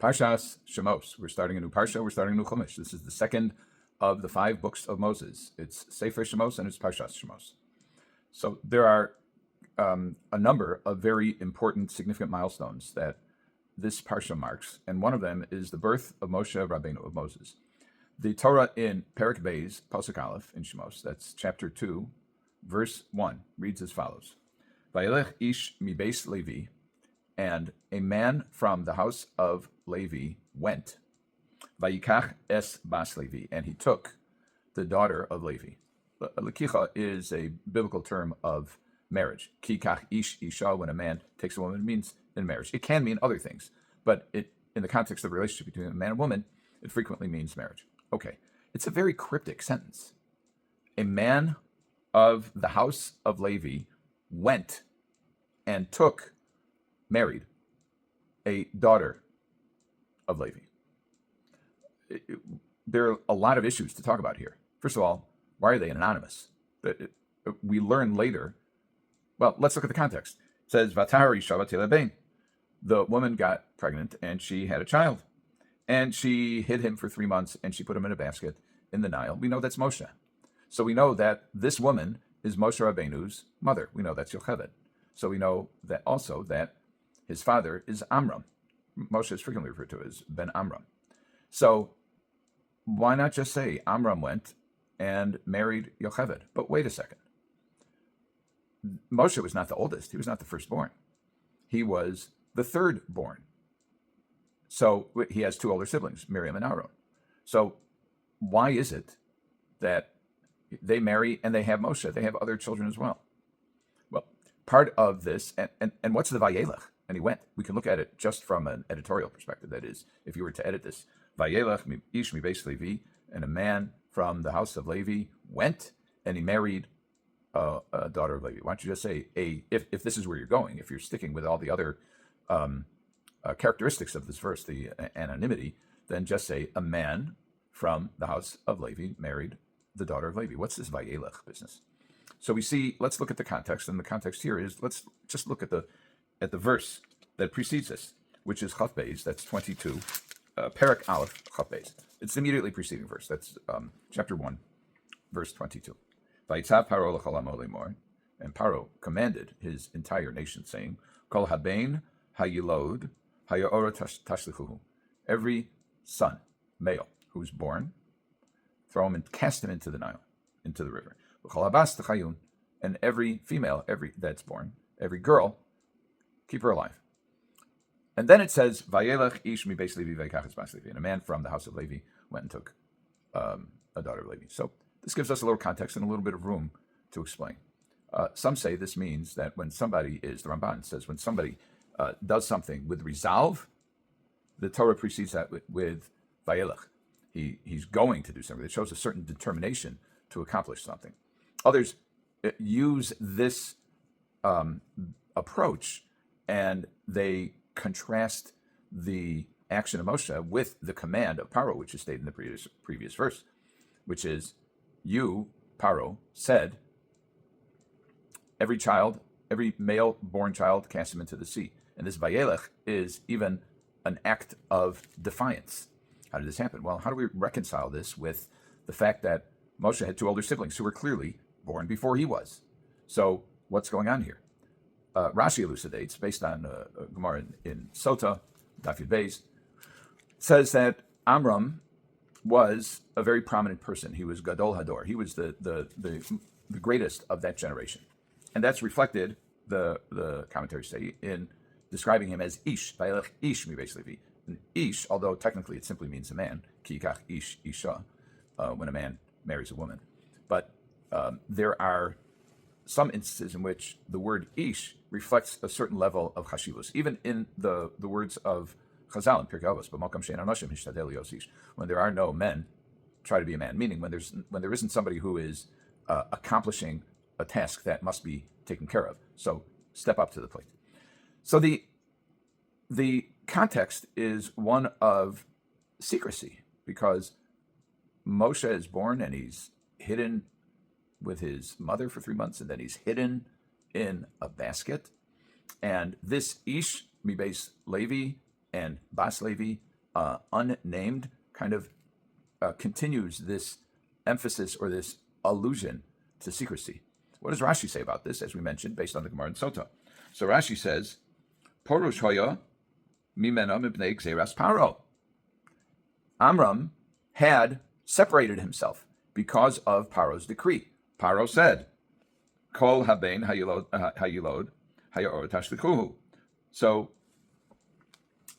Parshas Shemos. We're starting a new Parsha. We're starting a new Chumash. This is the second of the 5 books of Moses. It's Sefer Shemos and it's Parshas Shemos. So there are a number of very important, significant milestones that this Parsha marks, and one of them is the birth of Moshe Rabbeinu, of Moses. The Torah in Perek Beis, Pasuk Aleph in Shemos, that's chapter 2, verse 1, reads as follows: Vayelech ish mi beis Levi, and a man from the house of Levi went. Vayikach es bas Levi, and he took the daughter of Levi. Lekicha is a biblical term of marriage. Kikach ish isha, when a man takes a woman, it means in marriage. It can mean other things, but in the context of the relationship between a man and woman, it frequently means marriage. Okay, it's a very cryptic sentence. A man of the house of Levi went and married a daughter of Levi. There are a lot of issues to talk about here. First of all, why are they anonymous? We learn later. Well, let's look at the context. It says, Vatahari Shabbat Ben. The woman got pregnant and she had a child. And she hid him for 3 months and she put him in a basket in the Nile. We know that's Moshe. So we know that this woman is Moshe Rabbeinu's mother. We know that's Yocheved. So we know that also that his father is Amram. Moshe is frequently referred to as Ben Amram. So why not just say Amram went and married Yocheved? But wait a second. Moshe was not the oldest. He was not the firstborn. He was the third born. So he has 2 older siblings, Miriam and Aaron. So why is it that they marry and they have Moshe? They have other children as well. Well, part of this, and what's the Vayelech? And he went. We can look at it just from an editorial perspective. That is, if you were to edit this, Vayelech ish mi beis Levi, and a man from the house of Levi went and he married a daughter of Levi. Why don't you just say if this is where you're going, if you're sticking with all the other characteristics of this verse, the anonymity, then just say a man from the house of Levi married the daughter of Levi. What's this Vayelech business? So we see, let's look at the context, and the context here is, let's just look at the verse that precedes this, which is Chaf Beis, that's 22, Perek Aleph, Chaf Beis. It's the immediately preceding verse, that's chapter 1, verse 22. Vayitzav Paro l'chol amo lemor, and Paro commanded his entire nation, saying, Kol habein hayilod haya'ora tashlichuhu. Every son, male, who's born, throw him and cast him into the Nile, into the river. V'chol habas t'chayun, and every female, that's born, every girl, keep her alive. And then it says, Vayelech ish mi beis Levi vayikach es bas Levi, and a man from the house of Levi went and took a daughter of Levi. So this gives us a little context and a little bit of room to explain. Some say this means that when somebody the Ramban says, when somebody does something with resolve, the Torah precedes that with Vayelech. He's going to do something. It shows a certain determination to accomplish something. Others use this approach, and they contrast the action of Moshe with the command of Paro, which is stated in the previous verse, which is, you, Paro, said, every male born child, cast him into the sea. And this Vayelech is even an act of defiance. How did this happen? Well, how do we reconcile this with the fact that Moshe had 2 older siblings who were clearly born before he was? So what's going on here? Rashi elucidates, based on Gemara in Sotah, Daf Yud Beis, says that Amram was a very prominent person. He was Gadol Hador. He was the greatest of that generation. And that's reflected, the commentaries say, in describing him as Ish, Vayelech Ish mi beis Levi. And Ish, although technically it simply means a man, Kikach Ish Isha, when a man marries a woman. But there are some instances in which the word Ish reflects a certain level of chashivus. Even in the words of Chazal in Pirkei Avos, b'makam she'ein anoshim hishtadel lios ish, when there are no men, try to be a man. Meaning when there isn't somebody who is accomplishing a task that must be taken care of. So step up to the plate. So the context is one of secrecy, because Moshe is born and he's hidden with his mother for 3 months, and then he's hidden in a basket. And this Ish mi beis Levi and Bas Levi unnamed kind of continues this emphasis or this allusion to secrecy. What does Rashi say about this, as we mentioned, based on the Gemara in Sotah? So Rashi says, Porush hoya mimena mibnei gzeras paro. Amram had separated himself because of Paro's decree. Paro said, Kol haben hayilod hayor tashlikuhu. So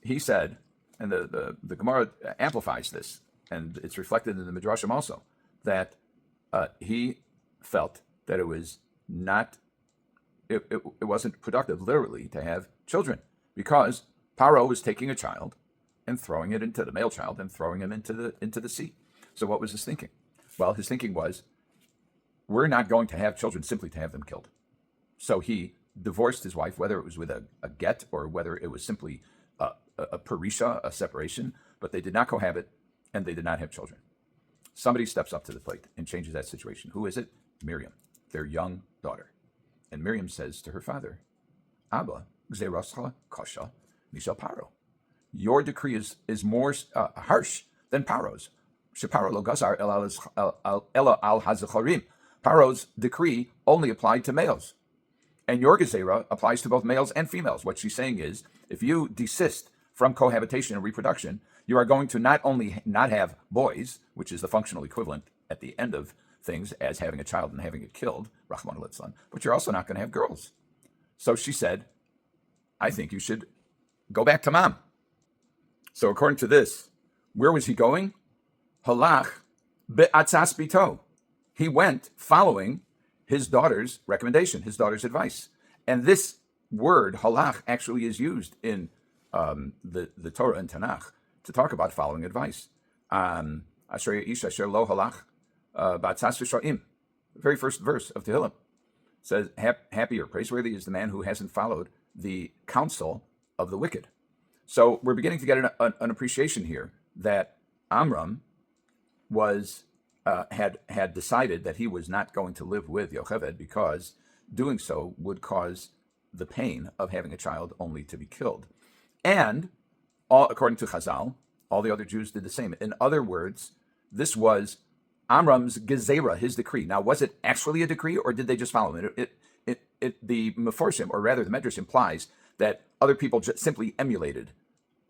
he said, and the Gemara amplifies this, and it's reflected in the Midrashim also, that he felt that it was not, it wasn't productive, literally, to have children, because Paro was taking a child and throwing it into the male child and throwing him into the sea. So what was his thinking? Well, his thinking was, we're not going to have children simply to have them killed. So he divorced his wife, whether it was with a get or whether it was simply a parisha, a separation, but they did not cohabit and they did not have children. Somebody steps up to the plate and changes that situation. Who is it? Miriam, their young daughter. And Miriam says to her father, Abba, gzerascha kasha mishal Paro. Your decree is more harsh than Paro's. Sheparo lo gazar ela al hazacharim. Paro's decree only applied to males. And your gezerah applies to both males and females. What she's saying is, if you desist from cohabitation and reproduction, you are going to not only not have boys, which is the functional equivalent at the end of things as having a child and having it killed, Rahman al-Islam, but you're also not going to have girls. So she said, I think you should go back to mom. So according to this, where was he going? Halach be'atzas bito. He went following his daughter's recommendation, his daughter's advice. And this word, halach, actually is used in the Torah and Tanakh to talk about following advice. Asher ish asher lo halach ba'atzas v'sho'im. The very first verse of Tehillim says, happy or praiseworthy is the man who hasn't followed the counsel of the wicked. So we're beginning to get an appreciation here that Amram was had decided that he was not going to live with Yocheved because doing so would cause the pain of having a child only to be killed. And according to Chazal, all the other Jews did the same. In other words, this was Amram's gezerah, his decree. Now, was it actually a decree, or did they just follow it? The Meforshim, or rather the Medrash, implies that other people just simply emulated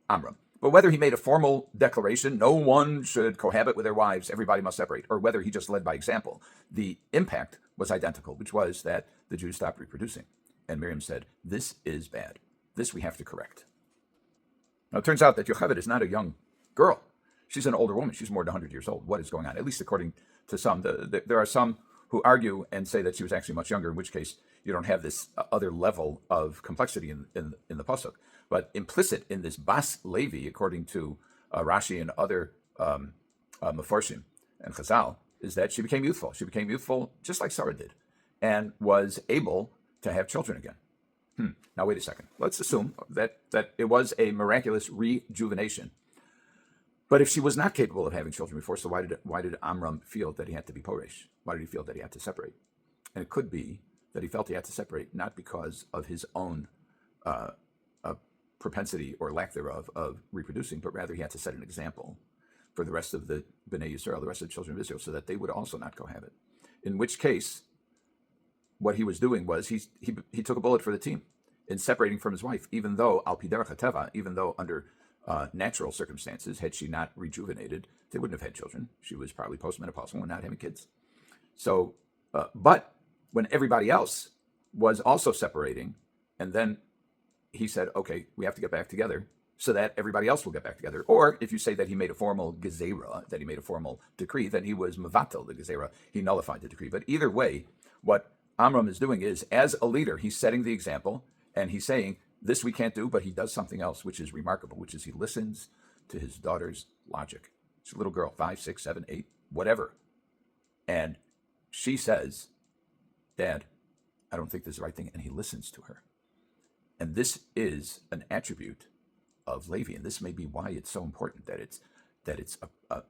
Amram. But whether he made a formal declaration, no one should cohabit with their wives, everybody must separate, or whether he just led by example, the impact was identical, which was that the Jews stopped reproducing. And Miriam said, this is bad. This we have to correct. Now, it turns out that Yocheved is not a young girl. She's an older woman. She's more than 100 years old. What is going on? At least according to some. There are some who argue and say that she was actually much younger, in which case you don't have this other level of complexity in the pasuk. But implicit in this Bas Levi, according to Rashi and other Meforshim and Chazal, is that she became youthful. She became youthful just like Sarah did, and was able to have children again. Now, wait a second. Let's assume that it was a miraculous rejuvenation. But if she was not capable of having children before, so why did Amram feel that he had to be poresh? Why did he feel that he had to separate? And it could be that he felt he had to separate not because of his own propensity or lack thereof of reproducing, but rather he had to set an example for the rest of the Bnei Yisrael, the rest of the children of Israel, so that they would also not cohabit. In which case, what he was doing was he took a bullet for the team in separating from his wife, even though al pi derech hateva, even though under natural circumstances, had she not rejuvenated, they wouldn't have had children. She was probably postmenopausal and not having kids. So, but when everybody else was also separating, and then he said, okay, we have to get back together so that everybody else will get back together. Or if you say that he made a formal gezerah, that he made a formal decree, then he was mevatel the gezerah. He nullified the decree. But either way, what Amram is doing is, as a leader, he's setting the example, and he's saying, this we can't do, but he does something else, which is remarkable, which is he listens to his daughter's logic. She's a little girl, 5, 6, 7, 8, whatever. And she says, Dad, I don't think this is the right thing. And he listens to her. And this is an attribute of Levi. And this may be why it's so important that it's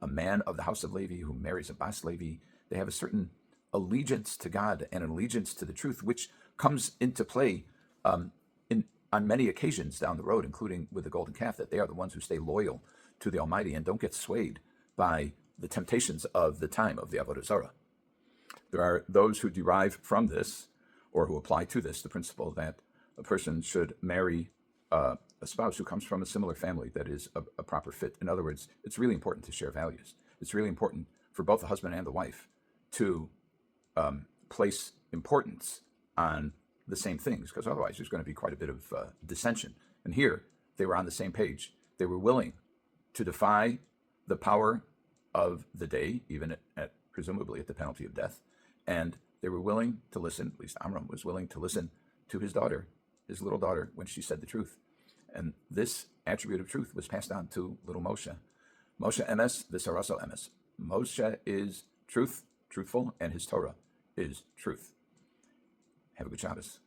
a man of the house of Levi who marries a Bas Levi. They have a certain allegiance to God and an allegiance to the truth, which comes into play on many occasions down the road, including with the golden calf, that they are the ones who stay loyal to the Almighty and don't get swayed by the temptations of the time of the Avodah Zarah. There are those who derive from this, or who apply to this, the principle that a person should marry a spouse who comes from a similar family that is a proper fit. In other words, it's really important to share values. It's really important for both the husband and the wife to place importance on the same things, because otherwise there's going to be quite a bit of dissension. And here, they were on the same page. They were willing to defy the power of the day, even at presumably at the penalty of death, and they were willing to listen, at least Amram was willing to listen to his daughter, his little daughter, when she said the truth. And this attribute of truth was passed on to little Moshe. Moshe emes v'saraso emes. Moshe is truthful, and his Torah is truth. Have a good Shabbos.